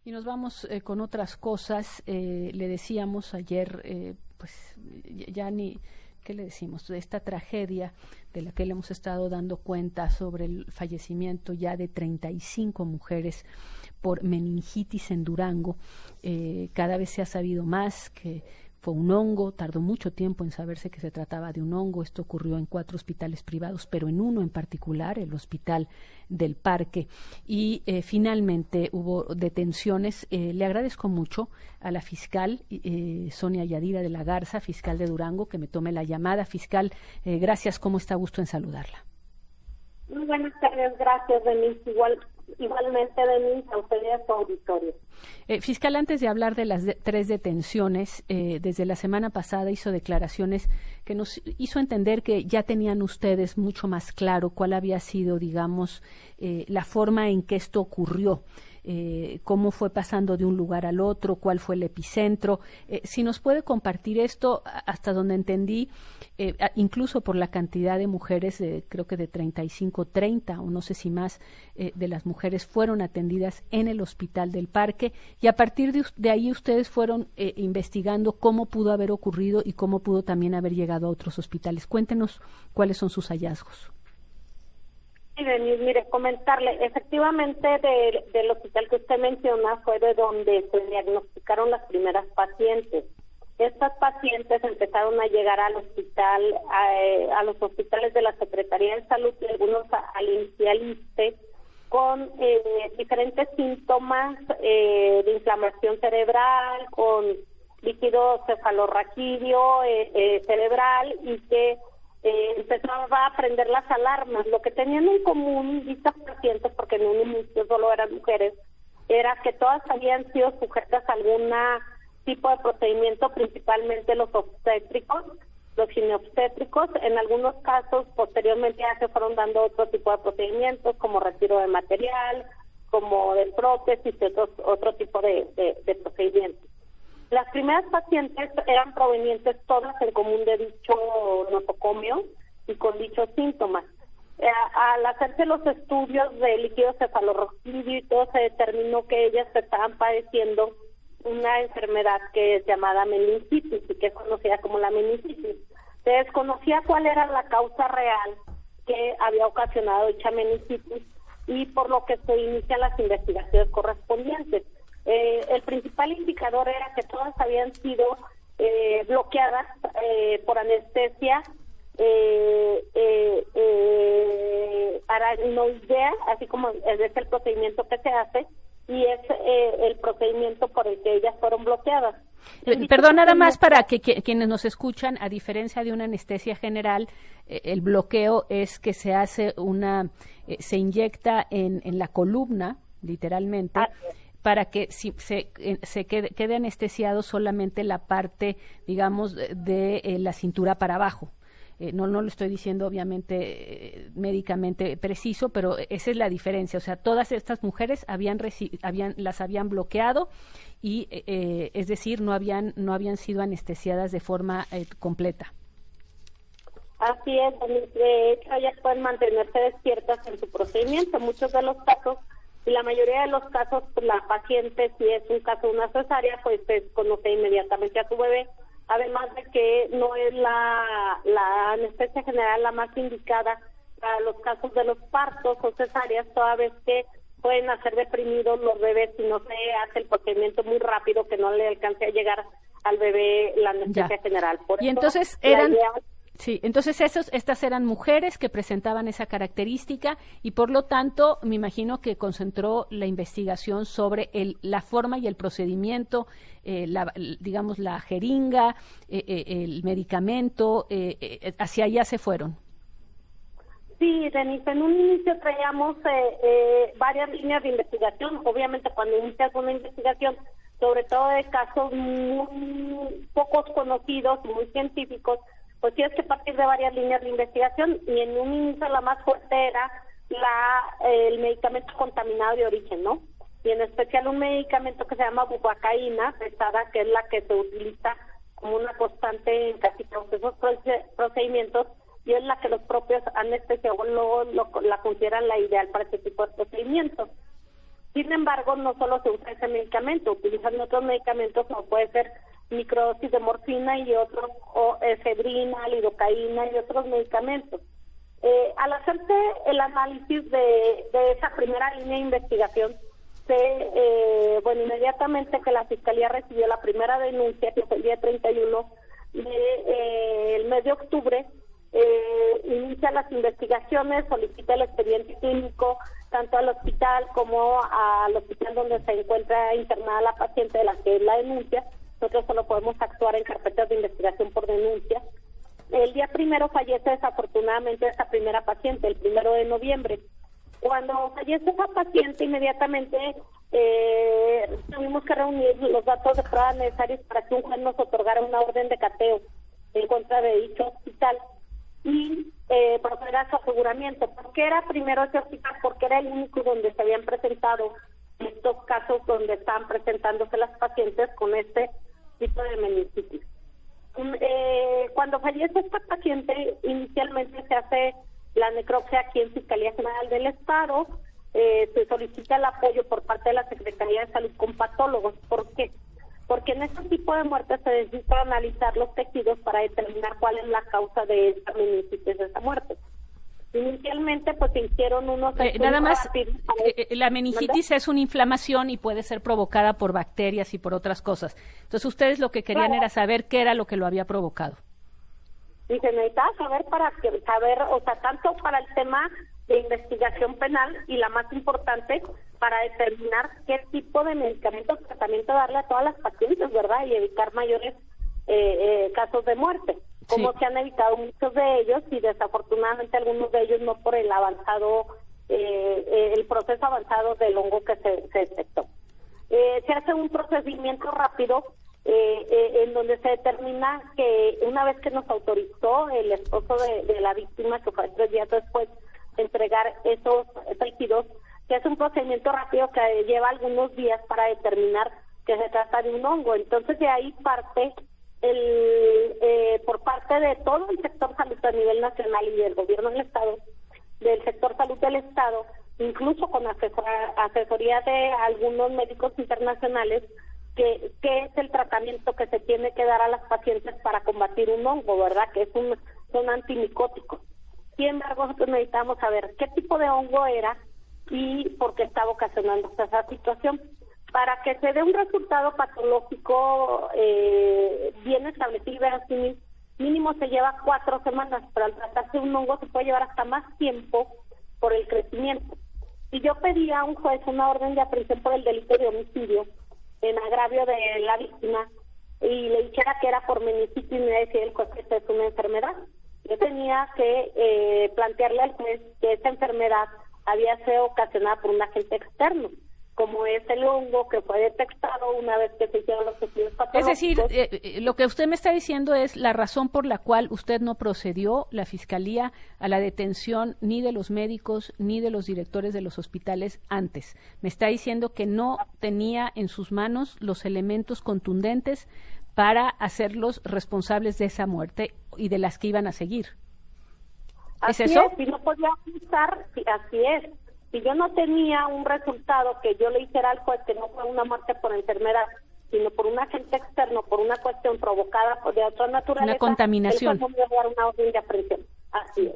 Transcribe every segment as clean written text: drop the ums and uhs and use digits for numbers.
Y nos vamos con otras cosas. Le decíamos ayer, pues ya ni, ¿qué le decimos? De esta tragedia de la que le hemos estado dando cuenta sobre el fallecimiento ya de 35 mujeres por meningitis en Durango. Cada vez se ha sabido más que fue un hongo, tardó mucho tiempo en saberse que se trataba de un hongo. Esto ocurrió en 4 hospitales privados, pero en uno en particular, el Hospital del Parque. Y finalmente hubo detenciones. Le agradezco mucho a la fiscal Sonia Yadira de la Garza, fiscal de Durango, que me tome la llamada. Fiscal, gracias, ¿cómo está? Gusto en saludarla. Muy buenas tardes, gracias, Denise. Igualmente, Denise, a usted y a su auditorio. Fiscal, antes de hablar de las 3 detenciones, desde la semana pasada hizo declaraciones que nos hizo entender que ya tenían ustedes mucho más claro cuál había sido, digamos, la forma en que esto ocurrió. Cómo fue pasando de un lugar al otro, cuál fue el epicentro. Si nos puede compartir esto, hasta donde entendí, incluso por la cantidad de mujeres, creo que de 35, 30 o no sé si más, de las mujeres fueron atendidas en el Hospital del Parque, y a partir de ahí ustedes fueron investigando cómo pudo haber ocurrido y cómo pudo también haber llegado a otros hospitales. Cuéntenos cuáles son sus hallazgos. Sí, Denise, mire, comentarle, efectivamente del hospital que usted menciona fue de donde se diagnosticaron las primeras pacientes. Estas pacientes empezaron a llegar al hospital, a los hospitales de la Secretaría de Salud y algunos al INSS con diferentes síntomas de inflamación cerebral, con líquido cefalorraquídeo cerebral, y que empezaba a prender las alarmas. Lo que tenían en común estas pacientes, porque en un inicio solo eran mujeres, era que todas habían sido sujetas a algún tipo de procedimiento, principalmente los obstétricos, los gineobstétricos. En algunos casos, posteriormente ya se fueron dando otro tipo de procedimientos, como retiro de material, como de prótesis y otro tipo de procedimientos. Las primeras pacientes eran provenientes todas en común de dicho nosocomio y con dichos síntomas. Al hacerse los estudios de líquido cefalorraquídeo, se determinó que ellas estaban padeciendo una enfermedad que es llamada meningitis y que es conocida como la meningitis. Se desconocía cuál era la causa real que había ocasionado dicha meningitis, y por lo que se inician las investigaciones correspondientes. El principal indicador era que todas habían sido bloqueadas por anestesia aracnoidea, así como es el procedimiento que se hace, y es el procedimiento por el que ellas fueron bloqueadas. Perdón, nada más para que quienes nos escuchan, a diferencia de una anestesia general, el bloqueo es que se hace se inyecta en la columna, literalmente, para que se quede anestesiado solamente la parte, digamos, de la cintura para abajo. No lo estoy diciendo obviamente médicamente preciso, pero esa es la diferencia. O sea, todas estas mujeres las habían bloqueado y es decir, no habían sido anestesiadas de forma completa. Así es, de hecho ellas pueden mantenerse despiertas en su procedimiento. Muchos de los casos, y la mayoría de los casos, la paciente, si es un caso de una cesárea, pues se conoce inmediatamente a su bebé. Además de que no es la anestesia general la más indicada para los casos de los partos o cesáreas, toda vez que pueden hacer deprimidos los bebés si no se hace el procedimiento muy rápido, que no le alcance a llegar al bebé la anestesia general. Por y eso, entonces estas eran mujeres que presentaban esa característica, y por lo tanto me imagino que concentró la investigación sobre la forma y el procedimiento, digamos la jeringa, el medicamento, hacia allá se fueron. Sí, Denise, en un inicio traíamos varias líneas de investigación. Obviamente cuando inicias una investigación, sobre todo de casos muy pocos conocidos, muy científicos, pues tienes que partir de varias líneas de investigación, y en un inicio la más fuerte era el medicamento contaminado de origen, ¿no? Y en especial un medicamento que se llama bufacaína pesada, que es la que se utiliza como una constante en casi todos esos procedimientos, y es la que los propios anestesiólogos la consideran la ideal para este tipo de procedimientos. Sin embargo, no solo se usa ese medicamento, utilizan otros medicamentos como puede ser microdosis de morfina y otros, o efedrina, lidocaína y otros medicamentos. Al hacerse el análisis de esa primera línea de investigación, inmediatamente que la Fiscalía recibió la primera denuncia, que fue el día 31 del mes de octubre, inicia las investigaciones, solicita el expediente clínico tanto al hospital como al hospital donde se encuentra internada la paciente de la que es la denuncia. Nosotros solo podemos actuar en carpetas de investigación por denuncia. El día primero fallece desafortunadamente esa primera paciente, el 1 de noviembre. Cuando fallece esa paciente, inmediatamente tuvimos que reunir los datos de prueba necesarios para que un juez nos otorgara una orden de cateo en contra de dicho hospital y proceder a su aseguramiento. ¿Por qué era primero ese hospital? Porque era el único donde se habían presentado estos casos donde estaban presentándose las pacientes con este tipo de meningitis. Cuando fallece esta paciente, inicialmente se hace la necropsia aquí en Fiscalía General del Estado, se solicita el apoyo por parte de la Secretaría de Salud con patólogos. ¿Por qué? Porque en este tipo de muertes se necesita analizar los tejidos para determinar cuál es la causa de esta meningitis, de esta muerte. Inicialmente, pues se hicieron unos... nada más, la meningitis es una inflamación y puede ser provocada por bacterias y por otras cosas. Entonces, ustedes lo que querían era saber qué era lo que lo había provocado. Y se necesitaba saber tanto para el tema de investigación penal y la más importante, para determinar qué tipo de medicamentos, tratamiento darle a todas las pacientes, ¿verdad? Y evitar mayores casos de muerte. Como se han evitado muchos de ellos y desafortunadamente algunos de ellos no por el avanzado, el proceso avanzado del hongo que se detectó. Se hace un procedimiento rápido en donde se determina que una vez que nos autorizó el esposo de la víctima, que fue 3 días después, entregar esos tejidos, se hace un procedimiento rápido que lleva algunos días para determinar que se trata de un hongo. Entonces de ahí parte por parte de todo el sector salud a nivel nacional y del gobierno del Estado, del sector salud del Estado, incluso con asesoría de algunos médicos internacionales, que es el tratamiento que se tiene que dar a las pacientes para combatir un hongo, ¿verdad? Que son antimicóticos. Sin embargo, nosotros necesitamos saber qué tipo de hongo era y por qué estaba ocasionando esa situación. Para que se dé un resultado patológico bien establecido, así mínimo se lleva 4 semanas, pero al tratarse de un hongo se puede llevar hasta más tiempo por el crecimiento. Y yo pedí a un juez una orden de aprehensión por el delito de homicidio en agravio de la víctima y le dijera que era por meningitis y me decía el juez que esta es una enfermedad. Yo tenía que plantearle al juez que esta enfermedad había sido ocasionada por un agente externo, como es el hongo que fue detectado una vez que se hicieron los estudios patológicos. Es decir, lo que usted me está diciendo es la razón por la cual usted no procedió, la Fiscalía, a la detención ni de los médicos ni de los directores de los hospitales antes. Me está diciendo que no tenía en sus manos los elementos contundentes para hacerlos responsables de esa muerte y de las que iban a seguir. Así ¿Es eso? Si no podía ajustar, así es. Si yo no tenía un resultado que yo le hiciera al juez que no fue una muerte por enfermedad, sino por un agente externo, por una cuestión provocada de otra naturaleza, una contaminación. El juez no me iba a dar una orden de aprehensión. Así es.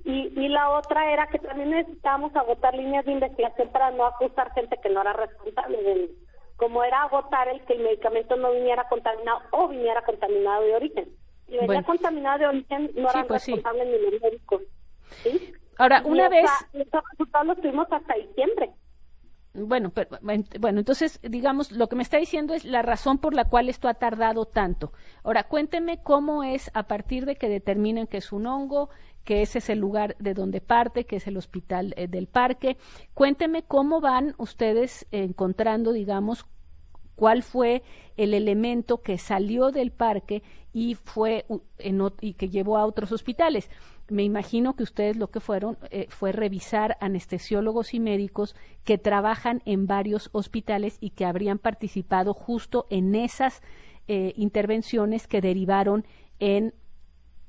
Y la otra era que también necesitábamos agotar líneas de investigación para no acusar gente que no era responsable de él. Como era agotar el que el medicamento no viniera contaminado o viniera contaminado de origen. Si venía contaminado de origen, no eran responsables ni los médicos. ¿Sí? Ahora, una vez... Esos resultados los tuvimos hasta diciembre. Bueno, entonces, digamos, lo que me está diciendo es la razón por la cual esto ha tardado tanto. Ahora, cuénteme cómo es a partir de que determinan que es un hongo, que ese es el lugar de donde parte, que es el hospital del parque. Cuénteme cómo van ustedes encontrando, digamos, cuál fue el elemento que salió del parque y y que llevó a otros hospitales. Me imagino que ustedes lo que fueron fue revisar anestesiólogos y médicos que trabajan en varios hospitales y que habrían participado justo en esas intervenciones que derivaron en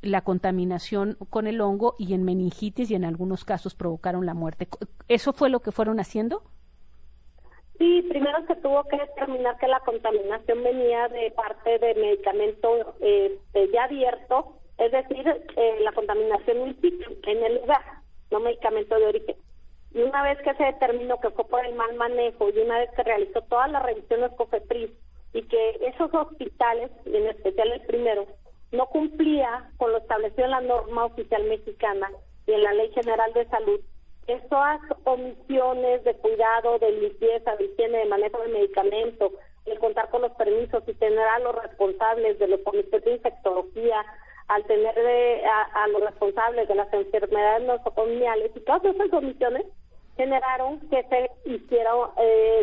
la contaminación con el hongo y en meningitis y en algunos casos provocaron la muerte. ¿Eso fue lo que fueron haciendo? Sí, primero se tuvo que determinar que la contaminación venía de parte de medicamento ya abierto, es decir, la contaminación in situ, en el lugar, no medicamento de origen. Y una vez que se determinó que fue por el mal manejo y una vez que realizó todas las revisiones COFEPRIS y que esos hospitales, en especial el primero, no cumplía con lo establecido en la norma oficial mexicana y en la Ley General de Salud, estas omisiones de cuidado, de limpieza, de higiene, de manejo de medicamentos, de contar con los permisos y tener a los responsables de los comités de infectología, al tener a los responsables de las enfermedades nosocomiales, y todas esas omisiones generaron que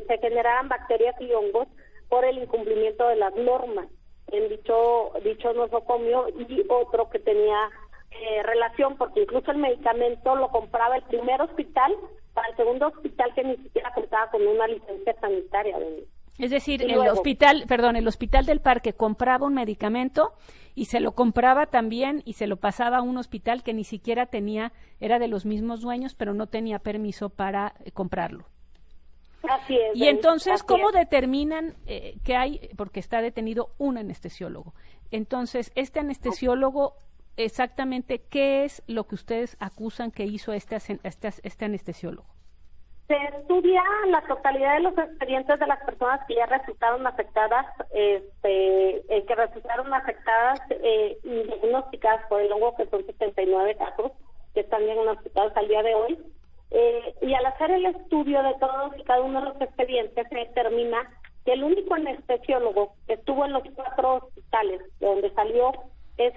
se generaran bacterias y hongos por el incumplimiento de las normas en dicho nosocomio y otro que tenía relación, porque incluso el medicamento lo compraba el primer hospital para el segundo hospital que ni siquiera contaba con una licencia sanitaria. Es decir, el hospital del Parque compraba un medicamento y se lo compraba también y se lo pasaba a un hospital que ni siquiera era de los mismos dueños, pero no tenía permiso para comprarlo. Así es. Y entonces, ¿cómo determinan que hay, porque está detenido un anestesiólogo? Entonces, este anestesiólogo, exactamente, ¿qué es lo que ustedes acusan que hizo este anestesiólogo? Se estudia la totalidad de los expedientes de las personas que ya resultaron afectadas, y diagnosticadas por el hongo, que son 79 casos que están diagnosticados al día de hoy. Y al hacer el estudio de todos y cada uno de los expedientes, se determina que el único anestesiólogo que estuvo en los 4 hospitales de donde salió es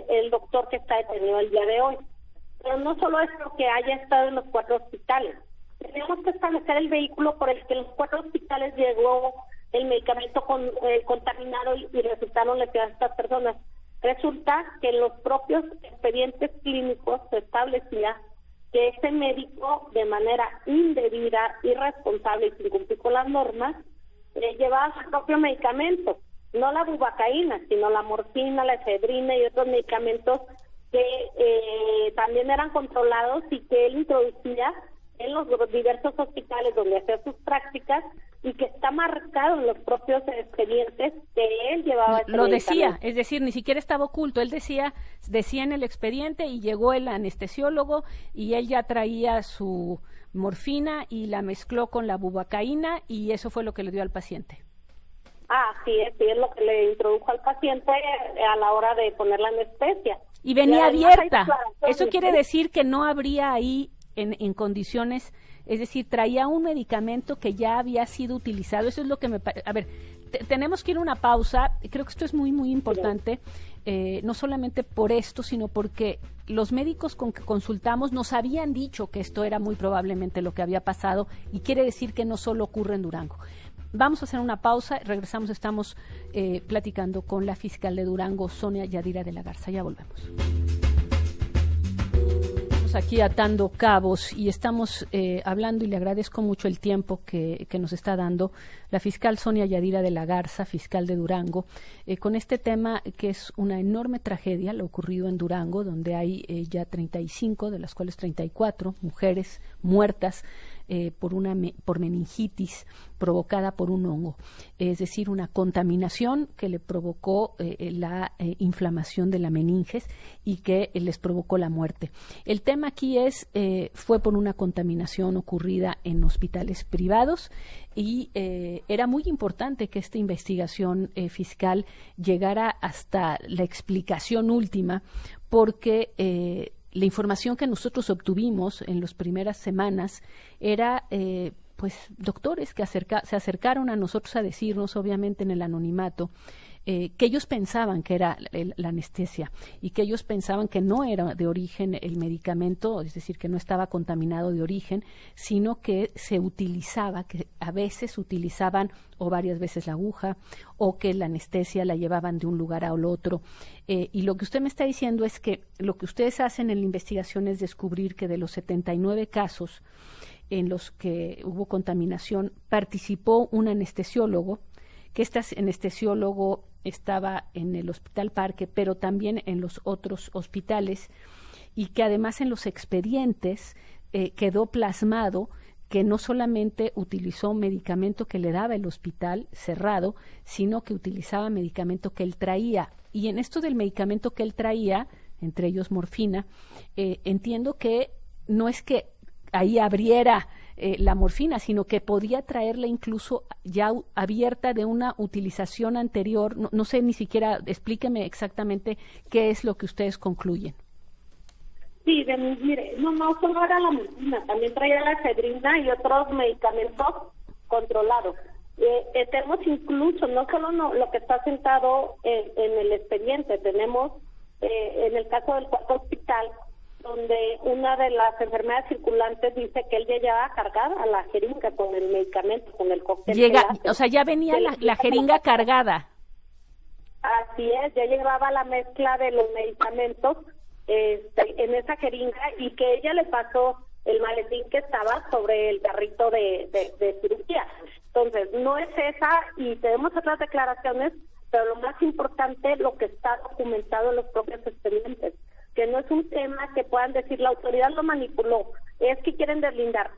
el doctor que está detenido el día de hoy. Pero no solo es lo que haya estado en los 4 hospitales. Tenemos que establecer el vehículo por el que en los 4 hospitales llegó el medicamento contaminado y resultaron lesionadas estas personas. Resulta que en los propios expedientes clínicos se establecía que ese médico, de manera indebida, irresponsable y sin cumplir con las normas, llevaba su propio medicamento, no la bubacaína, sino la morfina, la efedrina y otros medicamentos que también eran controlados y que él introducía en los diversos hospitales donde hacía sus prácticas y que está marcado en los propios expedientes que él llevaba. Lo decía, es decir, ni siquiera estaba oculto, él decía en el expediente y llegó el anestesiólogo y él ya traía su morfina y la mezcló con la bubacaína y eso fue lo que le dio al paciente. Sí, es lo que le introdujo al paciente a la hora de poner la anestesia. Y venía abierta, eso quiere decir que no habría ahí en condiciones, es decir, traía un medicamento que ya había sido utilizado. Eso es lo que me parece. A ver, tenemos que ir a una pausa. Creo que esto es muy, muy importante, no solamente por esto, sino porque los médicos con que consultamos nos habían dicho que esto era muy probablemente lo que había pasado y quiere decir que no solo ocurre en Durango. Vamos a hacer una pausa, regresamos, estamos platicando con la fiscal de Durango, Sonia Yadira de la Garza. Ya volvemos. Aquí atando cabos y estamos hablando, y le agradezco mucho el tiempo que nos está dando la fiscal Sonia Yadira de la Garza, fiscal de Durango, con este tema que es una enorme tragedia, lo ocurrido en Durango, donde hay ya 35, de las cuales 34 mujeres muertas por meningitis provocada por un hongo, es decir, una contaminación que le provocó la inflamación de la meninges y que les provocó la muerte. El tema aquí fue por una contaminación ocurrida en hospitales privados y era muy importante que esta investigación fiscal llegara hasta la explicación última, porque la información que nosotros obtuvimos en las primeras semanas era doctores que se acercaron a nosotros a decirnos, obviamente en el anonimato, que ellos pensaban que era la anestesia y que ellos pensaban que no era de origen el medicamento, es decir, que no estaba contaminado de origen, sino que se utilizaba, que a veces utilizaban o varias veces la aguja o que la anestesia la llevaban de un lugar al otro. Y lo que usted me está diciendo es que lo que ustedes hacen en la investigación es descubrir que de los 79 casos en los que hubo contaminación participó un anestesiólogo, que este anestesiólogo estaba en el Hospital Parque, pero también en los otros hospitales, y que además en los expedientes quedó plasmado que no solamente utilizó medicamento que le daba el hospital cerrado, sino que utilizaba medicamento que él traía. Y en esto del medicamento que él traía, entre ellos morfina, entiendo que no es que ahí abriera la morfina, sino que podía traerla incluso ya abierta de una utilización anterior. No sé, ni siquiera, explíqueme exactamente qué es lo que ustedes concluyen. Sí, mire, no solo era la morfina, también traía la efedrina y otros medicamentos controlados. Tenemos incluso, no solo lo que está sentado en el expediente, tenemos en el caso del cuarto hospital, donde una de las enfermedades circulantes dice que él ya llevaba cargada la jeringa con el medicamento, con el cóctel. O sea, ya venía la jeringa cargada. Así es, ya llevaba la mezcla de los medicamentos en esa jeringa, y que ella le pasó el maletín que estaba sobre el carrito de cirugía. Entonces, no es esa, y tenemos otras declaraciones, pero lo más importante, lo que está documentado en los propios expedientes, que no es un tema que puedan decir la autoridad lo manipuló, es que quieren deslindar.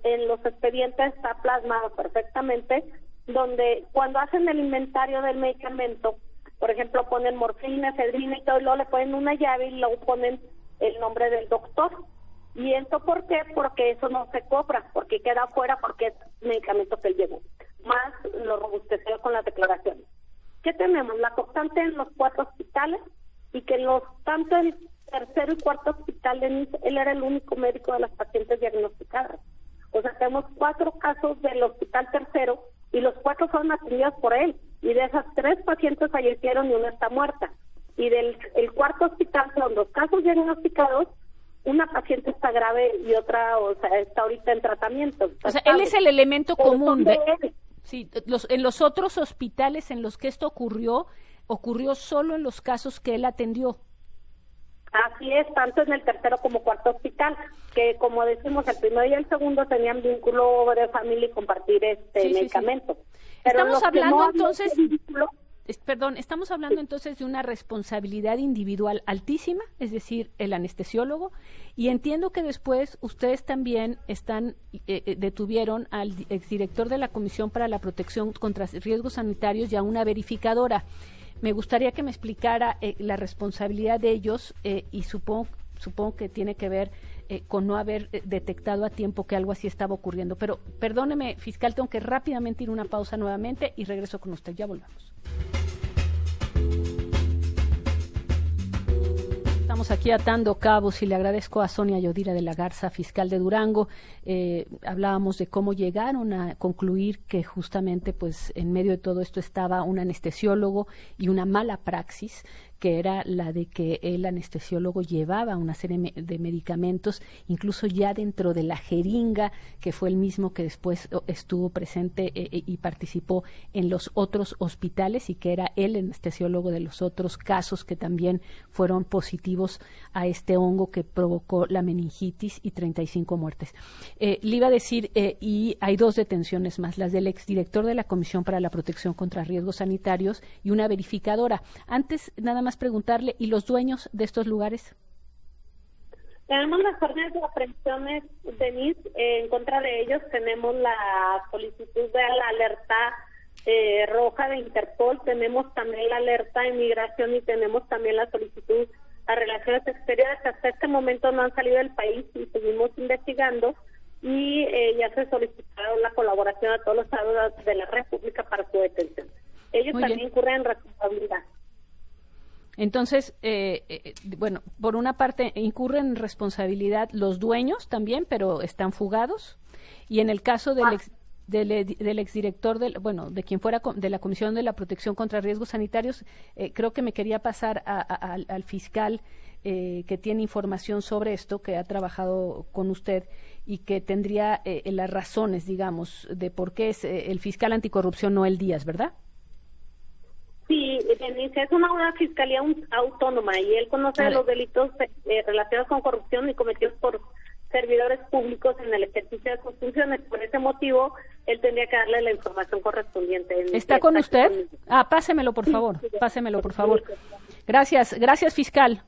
En los expedientes está plasmado perfectamente, donde cuando hacen el inventario del medicamento, por ejemplo, ponen morfina, efedrina y todo, y luego le ponen una llave y luego ponen el nombre del doctor. ¿Y esto por qué? Porque eso no se cobra, porque queda fuera, porque es medicamento que él llevó. Más lo robusteció con las declaraciones. ¿Qué tenemos? La constante en los 4 hospitales, y que tanto el tercero y cuarto hospital de NIS, él era el único médico de las pacientes diagnosticadas. O sea, tenemos 4 casos del hospital tercero, y los 4 fueron atendidos por él. Y de esas 3 pacientes fallecieron y una está muerta. Y del cuarto hospital son 2 casos diagnosticados, una paciente está grave y otra, o sea, está ahorita en tratamiento. O sea, él es el elemento común sí, en los otros hospitales en los que esto ocurrió solo en los casos que él atendió. Así es, tanto en el tercero como cuarto hospital, que como decimos, el primero y el segundo tenían vínculo de familia y compartir medicamento. Sí. Pero estamos hablando entonces, estamos hablando entonces de una responsabilidad individual altísima, es decir, el anestesiólogo, y entiendo que después ustedes también detuvieron al exdirector de la Comisión para la Protección contra Riesgos Sanitarios y a una verificadora. Me gustaría que me explicara la responsabilidad de ellos y supongo que tiene que ver con no haber detectado a tiempo que algo así estaba ocurriendo. Pero perdóneme, fiscal, tengo que rápidamente ir a una pausa nuevamente y regreso con usted. Ya volvamos. Estamos aquí atando cabos y le agradezco a Sonia Yodira de la Garza, fiscal de Durango. Hablábamos de cómo llegaron a concluir que justamente pues en medio de todo esto estaba un anestesiólogo y una mala praxis, que era la de que el anestesiólogo llevaba una serie de medicamentos, incluso ya dentro de la jeringa, que fue el mismo que después estuvo presente y participó en los otros hospitales, y que era el anestesiólogo de los otros casos que también fueron positivos a este hongo que provocó la meningitis y 35 muertes. Le iba a decir, y hay 2 detenciones más, las del exdirector de la Comisión para la Protección contra Riesgos Sanitarios y una verificadora. Antes, nada más preguntarle, ¿y los dueños de estos lugares? Tenemos las órdenes de aprehensiones, Denise, en contra de ellos. Tenemos la solicitud de la alerta roja de Interpol, tenemos también la alerta de migración y tenemos también la solicitud a Relaciones Exteriores. Hasta este momento no han salido del país y seguimos investigando, y ya se solicitaron la colaboración a todos los estados de la República para su detención. Ellos Muy también bien. incurren en responsabilidad. Entonces, bueno, por una parte incurren en responsabilidad los dueños también, pero están fugados. Y en el caso del exdirector de quien fuera de la Comisión de la Protección contra Riesgos Sanitarios, creo que me quería pasar al fiscal que tiene información sobre esto, que ha trabajado con usted y que tendría las razones, digamos, de por qué es el fiscal anticorrupción Noel Díaz, ¿verdad? Sí, Denise, es una fiscalía autónoma y él conoce los delitos relacionados con corrupción y cometidos por servidores públicos en el ejercicio de sus funciones. Por ese motivo, él tendría que darle la información correspondiente. ¿Está con usted? Pásemelo, por favor. Pásemelo, por favor. Gracias, fiscal.